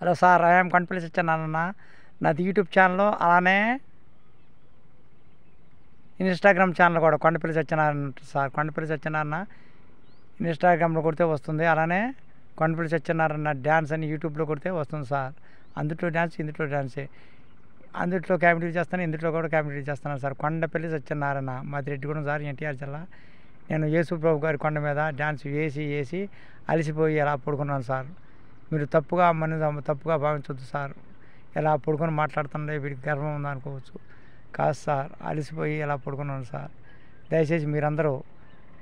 Hello sir, I'm Kondapalli Satyanarayana. నాది YouTube channel, అలానే Instagram channel కూడా కొండపల్లి సత్యనారాయణ సార్. కొండపల్లి సత్యనారాయణ ఇన్స్టాగ్రామ్లో కొడితే వస్తుంది, అలానే కొండపల్లి సత్యనారాయణ డ్యాన్స్ అని యూట్యూబ్లో కొడితే వస్తుంది సార్. అందుట్లో డ్యాన్స్, ఇందులో డ్యాన్సే. అందుట్లో కామెడీ చేస్తాను, ఇందులో కూడా కామెడీ చేస్తున్నాను సార్. కొండపల్లి సత్యనారాయణ, మాది రెడ్డిగూడెం సార్, ఎన్టీఆర్ జిల్లా. నేను యేసు ప్రభు గారి కొండ మీద డ్యాన్స్ వేసి అలసిపోయి ఎలా పడుకున్నాను సార్. మీరు తప్పుగా భావించవద్దు సార్. ఎలా పడుకొని మాట్లాడుతుండే వీడికి గర్వం ఉందనుకోవచ్చు. కాదు సార్, అలసిపోయి ఎలా పడుకున్నాను సార్. దయచేసి మీరందరూ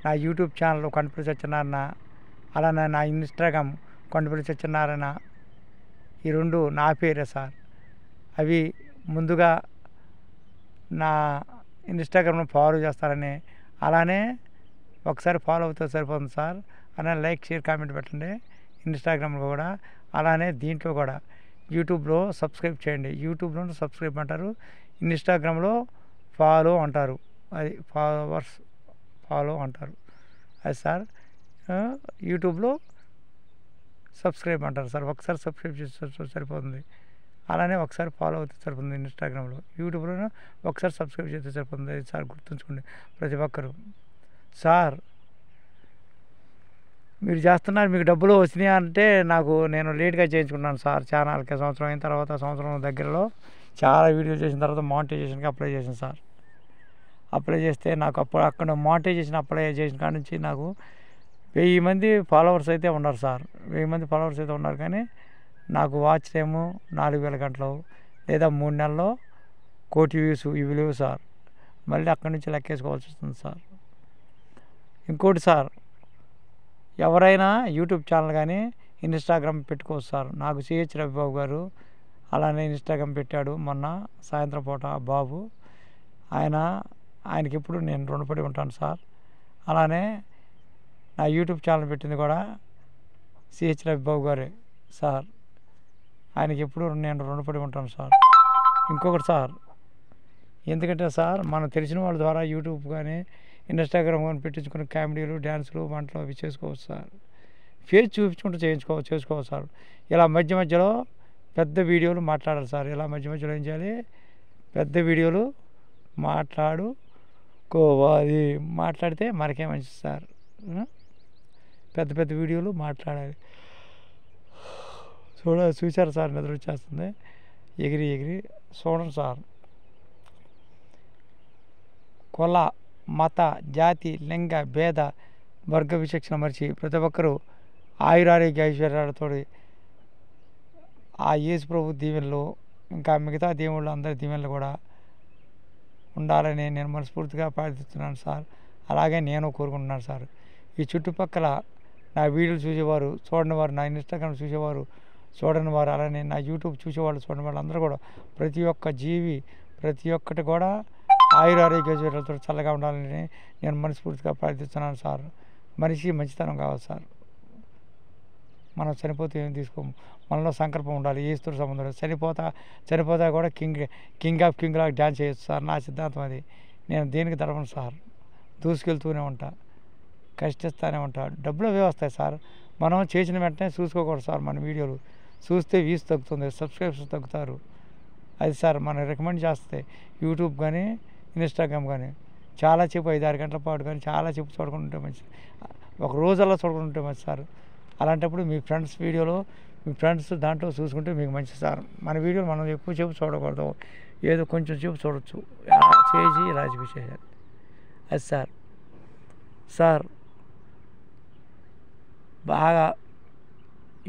నా యూట్యూబ్ ఛానల్ కొండపల్లి సత్యనారాయణ, అలానే నా ఇన్స్టాగ్రామ్ కొండపల్లి సత్యనారాయణ, ఈ రెండు నా పేరే సార్. అవి ముందుగా నా ఇన్స్టాగ్రామ్లో ఫాలో చేస్తారని, అలానే ఒకసారి ఫాలో అవుతే సరిపోతుంది సార్. అలానే లైక్, షేర్, కామెంట్ పెట్టండి ఇన్స్టాగ్రామ్లో కూడా, అలానే దీంట్లో కూడా యూట్యూబ్లో సబ్స్క్రైబ్ చేయండి. యూట్యూబ్లో సబ్స్క్రైబ్ అంటారు, ఇన్స్టాగ్రామ్లో ఫాలో అంటారు, అది ఫాలో అంటారు అది సార్. యూట్యూబ్లో సబ్స్క్రైబ్ అంటారు సార్. ఒకసారి సబ్స్క్రైబ్ చేస్తే సరిపోతుంది, అలానే ఒకసారి ఫాలో అవుతే సరిపోతుంది. ఇన్స్టాగ్రామ్లో, యూట్యూబ్లో ఒకసారి సబ్స్క్రైబ్ చేస్తే సరిపోతుంది. అది సార్ గుర్తుంచుకోండి ప్రతి ఒక్కరు. సార్, మీరు చేస్తున్నారు, మీకు డబ్బులు వచ్చినాయి అంటే నేను లేట్గా చేయించుకున్నాను సార్. ఛానల్కి సంవత్సరం అయిన తర్వాత, సంవత్సరం దగ్గరలో చాలా వీడియోలు చేసిన తర్వాత మానిటైజేషన్కి అప్లై చేశాను సార్. అప్లై చేస్తే నాకు అక్కడ మానిటైజేషన్ అప్లై చేసిన కాడ నుంచి నాకు 1000 మంది ఫాలోవర్స్ అయితే ఉన్నారు సార్. 1000 మంది ఫాలోవర్స్ అయితే ఉన్నారు, కానీ నాకు వాచ్ టైము 4000 గంటలు, లేదా 3 నెలల్లో 1 కోటి వ్యూస్ ఇవి లేవు సార్. మళ్ళీ అక్కడి నుంచి లెక్కేసుకోవాల్సి వస్తుంది సార్. ఇంకోటి సార్, ఎవరైనా యూట్యూబ్ ఛానల్ కానీ ఇన్స్టాగ్రామ్ పెట్టుకోవచ్చు సార్. నాకు సిహెచ్ రవిబాబు గారు అలానే ఇన్స్టాగ్రామ్ పెట్టాడు మొన్న సాయంత్రం పూట బాబు. ఆయనకి ఎప్పుడు నేను రుణపడి ఉంటాను సార్. అలానే నా యూట్యూబ్ ఛానల్ పెట్టింది కూడా సిహెచ్ రవిబాబు గారే సార్. ఆయనకి ఎప్పుడు నేను రుణపడి ఉంటాను సార్. ఇంకొకటి సార్, ఎందుకంటే సార్, మనం తెలిసిన వాళ్ళ ద్వారా యూట్యూబ్ కానీ ఇన్స్టాగ్రామ్ కానీ పెట్టించుకుని కామెడీలు, డ్యాన్సులు, వంటలు అవి చేసుకోవచ్చు సార్. ఫేస్ చూపించుకుంటూ చేసుకోవచ్చు సార్. ఇలా మధ్యలో పెద్ద వీడియోలు మాట్లాడాలి సార్. ఇలా మధ్యలో ఏం చేయాలి, పెద్ద వీడియోలు మాట్లాడుకోవాలి. మాట్లాడితే మనకే మంచిది సార్. పెద్ద వీడియోలు మాట్లాడాలి. చూసారు సార్, నిద్ర వచ్చేస్తుంది. ఎగిరి చూడండి సార్. కుల, మత, జాతి, లింగ భేద వర్గ విచక్షణ మరిచి ప్రతి ఒక్కరూ ఆయురారోగ్య ఐశ్వర్యాలతో ఆ యేసు ప్రభు దీవెనలు, ఇంకా మిగతా దేవుళ్ళు అందరి దీవెనలు కూడా ఉండాలని నేను మనస్ఫూర్తిగా ప్రార్థిస్తున్నాను సార్. అలాగే నేను కోరుకుంటున్నాను సార్. ఈ చుట్టుపక్కల నా వీడియోలు చూసేవారు, చూడని వారు, నా ఇన్స్టాగ్రామ్ చూసేవారు, చూడని వారు, అలానే నా యూట్యూబ్ చూసేవాళ్ళు, చూడని వాళ్ళు అందరూ కూడా, ప్రతి ఒక్క జీవి, ప్రతి ఒక్కటి కూడా ఆయురారోగ్యాలతో చల్లగా ఉండాలని నేను మనస్ఫూర్తిగా ప్రార్థిస్తున్నాను సార్. మనిషి మంచితనం కావాలి సార్. మనం చనిపోతే ఏం తీసుకోము, మనలో సంకల్పం ఉండాలి. ఏస్తుతో సంబంధం లేదు. చనిపోతా కూడా కింగ్ ఆఫ్ కింగ్ లాగా డ్యాన్స్ చేయొచ్చు సార్. నా సిద్ధాంతం అది. నేను దేనికి తడవను సార్. దూసుకెళ్తూనే ఉంటా, కష్టిస్తూనే ఉంటా. డబ్బులు అవే వస్తాయి సార్. మనం చేసిన వెంటనే చూసుకోకూడదు సార్. మన వీడియోలు చూస్తే వ్యూస్ తగ్గుతుంది, సబ్స్క్రైబర్స్ తగ్గుతారు. అది సార్ మనం రికమెండ్ చేస్తే యూట్యూబ్ కానీ ఇన్స్టాగ్రామ్ కానీ చాలాసేపు 5-6 గంటల పాటు కానీ చాలాసేపు చూడకుంటే మంచిది. ఒక రోజల్లా చూడకుంటే మంచిది సార్. అలాంటప్పుడు మీ ఫ్రెండ్స్ వీడియోలో, మీ ఫ్రెండ్స్ దాంట్లో చూసుకుంటే మీకు మంచిది సార్. మన వీడియోలు మనం ఎక్కువసేపు చూడకూడదు, ఏదో కొంచెం సేపు చూడవచ్చు. చేసి ఇలా చేయాలి. అది సార్. బాగా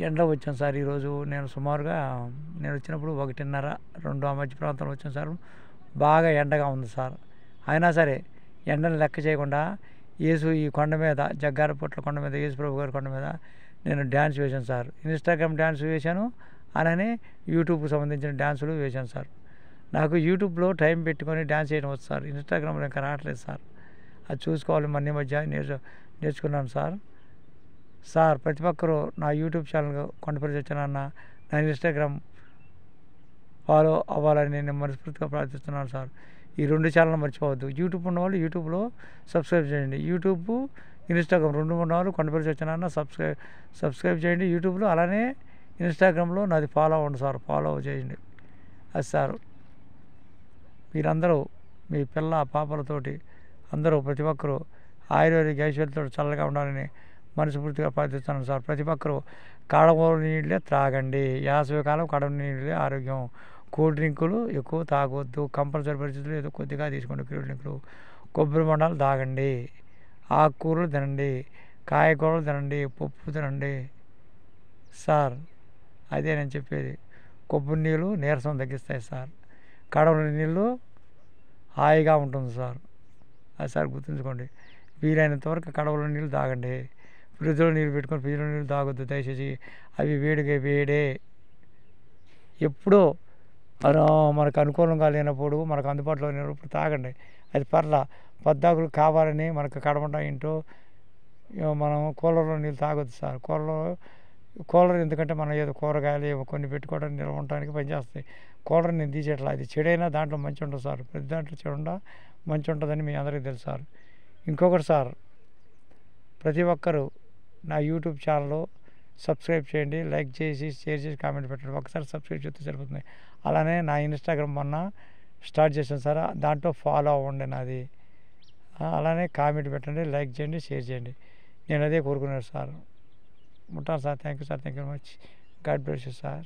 ఎండ వచ్చాను సార్ ఈరోజు. నేను సుమారుగా వచ్చినప్పుడు 1:30-2 ఆ మధ్య ప్రాంతంలో వచ్చాను సార్. బాగా ఎండగా ఉంది సార్. అయినా సరే ఎండను లెక్క చేయకుండా ఈ కొండ మీద, జగ్గారపట్ల కొండ మీద, యేసు ప్రభు గారి కొండ మీద నేను డ్యాన్స్ వేశాను సార్. ఇన్స్టాగ్రామ్ డ్యాన్స్ వేశాను, అలానే యూట్యూబ్కి సంబంధించిన డ్యాన్సులు వేశాను సార్. నాకు యూట్యూబ్లో టైం పెట్టుకొని డ్యాన్స్ చేయడం వచ్చు సార్. ఇన్స్టాగ్రామ్లో ఇంకా రావట్లేదు సార్. అది చూసుకోవాలి. మన మధ్య నేర్చుకున్నాను సార్. ప్రతి ఒక్కరూ నా యూట్యూబ్ ఛానల్ కొండపల్లి సత్యనారాయణ, నా ఇన్స్టాగ్రామ్ ఫాలో అవ్వాలని నేను మనస్ఫూర్తిగా ప్రార్థిస్తున్నాను సార్. ఈ 2 ఛానల్ మర్చిపోవద్దు. యూట్యూబ్ ఉన్నవాళ్ళు యూట్యూబ్లో సబ్స్క్రైబ్ చేయండి. యూట్యూబ్, ఇన్స్టాగ్రామ్ 2 ఉన్నవాళ్ళు కొండపల్లి సత్యనారాయణ సబ్స్క్రైబ్ చేయండి యూట్యూబ్లో. అలానే ఇన్స్టాగ్రామ్లో నాది ఫాలో అవ్వండి సార్, ఫాలో చేయండి. అది సార్ మీరందరూ మీ పిల్ల పాపలతోటి అందరూ ప్రతి ఒక్కరూ ఆయుర్వేదిక ఐశ్వర్యంతో చల్లగా ఉండాలని మనస్ఫూర్తిగా ప్రార్థిస్తున్నాను సార్. ప్రతి ఒక్కరూ కడవ నీళ్ళే త్రాగండి. వేసవికాలం కడవ నీళ్ళే ఆరోగ్యం. కూల్ డ్రింకులు ఎక్కువ తాగొద్దు. కంపల్సరీ పరిస్థితులు ఏదో కొద్దిగా తీసుకోండి కూల్ డ్రింకులు. కొబ్బరి బొండాలు తాగండి. ఆకుకూరలు తినండి. కాయగూరలు తినండి. పప్పు తినండి సార్. అదే నేను చెప్పేది. కొబ్బరి నీళ్ళు నీరసం తగ్గిస్తాయి సార్. కడవ నీళ్ళు హాయిగా ఉంటుంది సార్. అది సార్ గుర్తుంచుకోండి. వీలైనంత వరకు కడవలో నీళ్ళు తాగండి. ఫ్రిడ్జ్లో నీళ్ళు పెట్టుకొని ఫ్రిడ్జ్లో నీళ్ళు తాగొద్దు దయచేసి. అవి వేడే ఎప్పుడో మనకు అనుకూలంగా లేనప్పుడు, మనకు అందుబాటులో లేనప్పుడు తాగండి. అది పద్దాకులు కావాలని మనకు కడమంట ఏంటో మనం కూలర్లో నీళ్ళు తాగొద్దు సార్. కూలర్ ఎందుకంటే మనం ఏదో కూరగాయలు ఏవో కొన్ని పెట్టుకోవడానికి నిల్వ ఉండడానికి పనిచేస్తాయి. కూలర్ నేను తీసేట్లా. అది చెడైనా దాంట్లో మంచి ఉంటుంది సార్. ప్రతి దాంట్లో చెడుండా మంచి ఉంటుందని మీ అందరికీ తెలుసు సార్. ఇంకొకటి సార్, ప్రతి ఒక్కరూ నా యూట్యూబ్ ఛానల్ సబ్స్క్రైబ్ చేయండి. లైక్ చేసి షేర్ చేసి కామెంట్ పెట్టండి. ఒకసారి సబ్స్క్రైబ్ చేస్తే సరిపోతుంది. అలానే నా ఇన్స్టాగ్రామ్ మొన్న స్టార్ట్ చేశాను సార్. దాంట్లో ఫాలో అవ్వండి నాది. అలానే కామెంట్ పెట్టండి, లైక్ చేయండి, షేర్ చేయండి. నేను అదే కోరుకున్నాను సార్. ఉంటాను sir. Thank you sir. Thank you very much. God bless you sir.